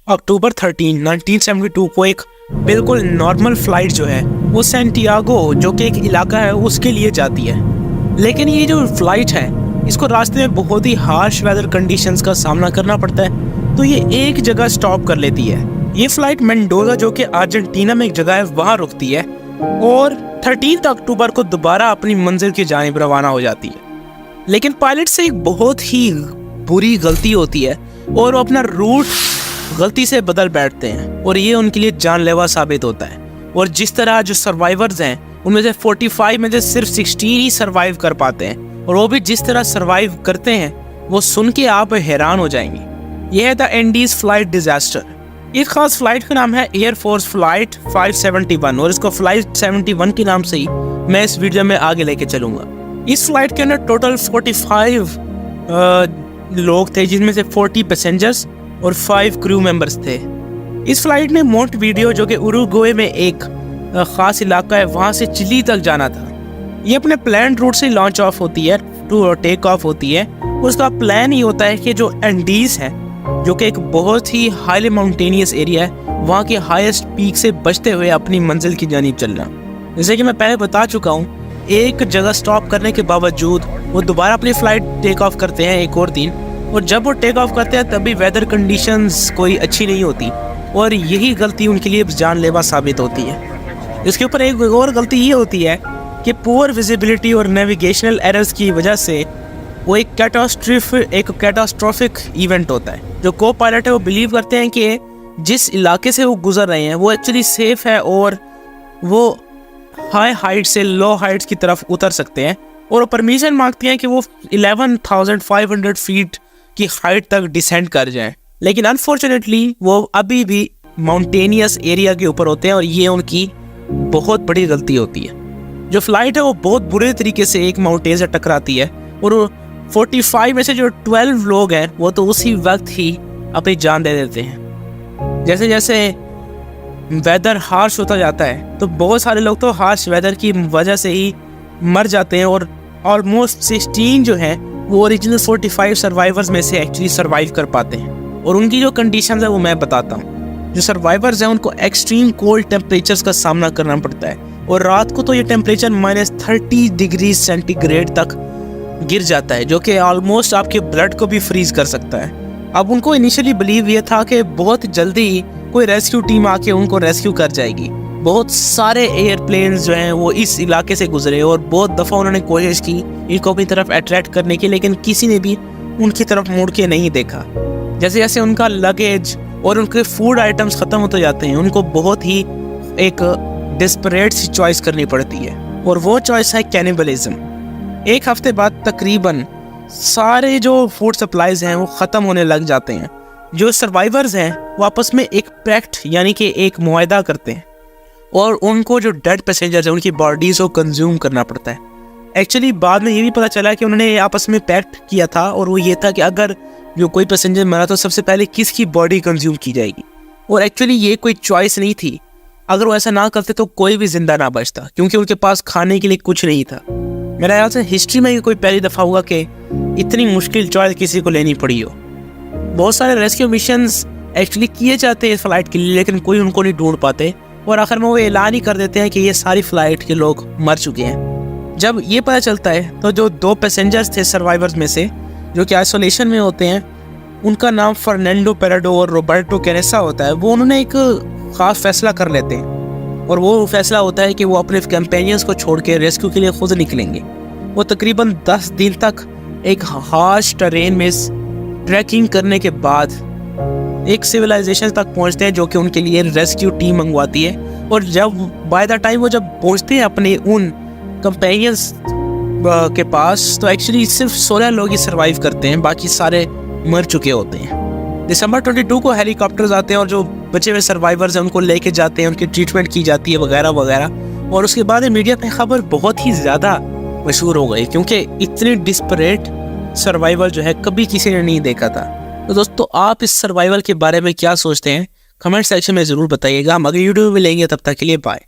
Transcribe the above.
अक्टूबर 13, 1972 को एक बिल्कुल नॉर्मल फ्लाइट जो है वो सैंटियागो जो कि एक इलाका है उसके लिए जाती है। लेकिन ये जो फ्लाइट है इसको रास्ते में बहुत ही हार्श वेदर कंडीशंस का सामना करना पड़ता है, तो ये एक जगह स्टॉप कर लेती है। ये फ्लाइट मेंडोजा जो कि अर्जेंटीना में एक जगह है वहाँ रुकती है और 13 अक्टूबर को दोबारा अपनी मंजिल की जानिब रवाना हो जाती है। लेकिन पायलट से एक बहुत ही बुरी गलती होती है और वो अपना रूट गलती से बदल बैठते हैं और ये उनके लिए जानलेवा साबित होता है। और जिस तरह जो सर्वाइवर्स हैं उनमें से 45 में से सिर्फ 16 ही सर्वाइव कर पाते हैं, और वो भी जिस तरह सर्वाइव करते हैं वो सुन के आप हैरान हो जाएंगे। यह है द एंडीज फ्लाइट डिजास्टर। एक खास फ्लाइट का नाम है एयर फोर्स फ्लाइट 571 और इसको फ्लाइट 71 के नाम से ही मैं इस वीडियो में आगे लेके चलूंगा। इस फ्लाइट के अंदर टोटल 45 लोग थे, जिनमें से 40 पैसेंजर्स और 5 क्रू मेंबर्स थे। इस फ्लाइट ने मोंटवीडियो जो कि उरुग्वे में एक ख़ास इलाका है वहाँ से चिली तक जाना था। ये अपने प्लान रूट से लॉन्च ऑफ होती है टू टेक ऑफ होती है। उसका प्लान ही होता है कि जो एंडीज है जो कि एक बहुत ही हाईली माउंटेनियस एरिया है, वहाँ के हाईएस्ट पीक से बचते हुए अपनी मंजिल की जानिब चलना। जैसे कि मैं पहले बता चुका हूँ, एक जगह स्टॉप करने के बावजूद वो दोबारा अपनी फ़्लाइट टेक ऑफ करते हैं एक और दिन, और जब वो टेक ऑफ करते हैं तभी वेदर कंडीशंस कोई अच्छी नहीं होती और यही गलती उनके लिए जानलेवा साबित होती है। इसके ऊपर एक और गलती ये होती है कि पुअर विजिबिलिटी और नेविगेशनल एरर्स की वजह से वो एक कैटास्ट्रॉफिक इवेंट होता है। जो को पायलट है वो बिलीव करते हैं कि जिस इलाके से वो गुजर रहे हैं वो एक्चुअली सेफ है और वो हाई हाइट से लो हाइट्स की तरफ उतर सकते हैं, और वो परमिशन मांगते हैं कि वो 11,500 फीट की हाइट तक डिसेंड कर जाएं। लेकिन अनफॉर्चुनेटली वो अभी भी माउंटेनियस एरिया के ऊपर होते हैं और ये उनकी बहुत बड़ी गलती होती है। जो फ्लाइट है वो बहुत बुरे तरीके से एक माउंटेन से टकराती है और 45 में से जो 12 लोग हैं वो तो उसी वक्त ही अपनी जान दे देते हैं। जैसे जैसे वेदर हार्श होता जाता है तो बहुत सारे लोग तो हार्श वेदर की वजह से ही मर जाते हैं, और ऑलमोस्ट 16 जो हैं वो ओरिजिनल 45 सर्वाइवर्स में से एक्चुअली सर्वाइव कर पाते हैं। और उनकी जो कंडीशंस है वो मैं बताता हूँ। जो सर्वाइवर्स हैं उनको एक्सट्रीम कोल्ड टेम्परेचर्स का सामना करना पड़ता है और रात को तो ये टेम्परेचर -30 डिग्री सेंटीग्रेड तक गिर जाता है, जो कि ऑलमोस्ट आपके ब्लड को भी फ्रीज कर सकता है। अब उनको इनिशियली बिलीव ये था कि बहुत जल्दी कोई रेस्क्यू टीम आके उनको रेस्क्यू कर जाएगी। बहुत सारे एयरप्लेन्स जो हैं वो इस इलाके से गुजरे और बहुत दफ़ा उन्होंने कोशिश की इनको अपनी तरफ अट्रैक्ट करने की, लेकिन किसी ने भी उनकी तरफ मुड़ के नहीं देखा। जैसे जैसे उनका लगेज और उनके फूड आइटम्स ख़त्म होते जाते हैं उनको बहुत ही एक डिस्परेट सी चॉइस करनी पड़ती है, और वो चॉइस है कैनिबलिज्म। एक हफ्ते बाद तकरीबन सारे जो फूड सप्लाईज हैं वो ख़त्म होने लग जाते हैं। जो सर्वाइवर्स हैं वो आपस में एक पैक्ट यानी कि एक मुआहदा करते हैं और उनको जो डेड पैसेंजर्स हैं उनकी बॉडीज़ को कंज्यूम करना पड़ता है। एक्चुअली बाद में ये भी पता चला कि उन्होंने आपस में पैक्ट किया था, और वो ये था कि अगर जो कोई पैसेंजर मरा तो सबसे पहले किसकी बॉडी कंज्यूम की जाएगी। और एक्चुअली ये कोई चॉइस नहीं थी। अगर वो ऐसा ना करते तो कोई भी जिंदा ना बचता, क्योंकि उनके पास खाने के लिए कुछ नहीं था। मेरा ख्याल से हिस्ट्री में कोई पहली दफ़ा हुआ कि इतनी मुश्किल चॉइस किसी को लेनी पड़ी हो। बहुत सारे रेस्क्यू मिशंस एक्चुअली किए जाते हैं इस फ्लाइट के लिए, लेकिन कोई उनको नहीं ढूंढ पाते और आखिर में वो ऐलान ही कर देते हैं कि ये सारी फ्लाइट के लोग मर चुके हैं। जब ये पता चलता है तो जो 2 पैसेंजर्स थे सर्वाइवर्स में से जो कि आइसोलेशन में होते हैं, उनका नाम फर्नांडो पेराडो और रोबर्टो कैनेसा होता है, वो उन्होंने एक ख़ास फैसला कर लेते हैं, और वो फैसला होता है कि वो अपने कंपेनियंस को छोड़ के रेस्क्यू के लिए खुद निकलेंगे। वो तकरीबन 10 दिन तक एक हार्श टेरेन में ट्रैकिंग करने के बाद एक सिविलाइजेशन तक पहुंचते हैं जो कि उनके लिए रेस्क्यू टीम मंगवाती है, और जब बाय द टाइम वो जब पहुंचते हैं अपने उन कंपेनियंस के पास तो एक्चुअली सिर्फ 16 लोग ही सर्वाइव करते हैं, बाकी सारे मर चुके होते हैं। दिसंबर 22 को हेलीकॉप्टर्स आते हैं और जो बचे हुए सर्वाइवर्स हैं उनको लेके जाते हैं, उनकी ट्रीटमेंट की जाती है वगैरह वगैरह। और उसके बाद मीडिया में खबर बहुत ही ज़्यादा मशहूर हो गई क्योंकि इतनी डिस्परेट सर्वाइवल जो है कभी किसी ने नहीं देखा था। तो दोस्तों, आप इस सर्वाइवल के बारे में क्या सोचते हैं? कमेंट सेक्शन में ज़रूर बताइएगा। हम अगली वीडियो में मिलेंगे, तब तक के लिए बाय।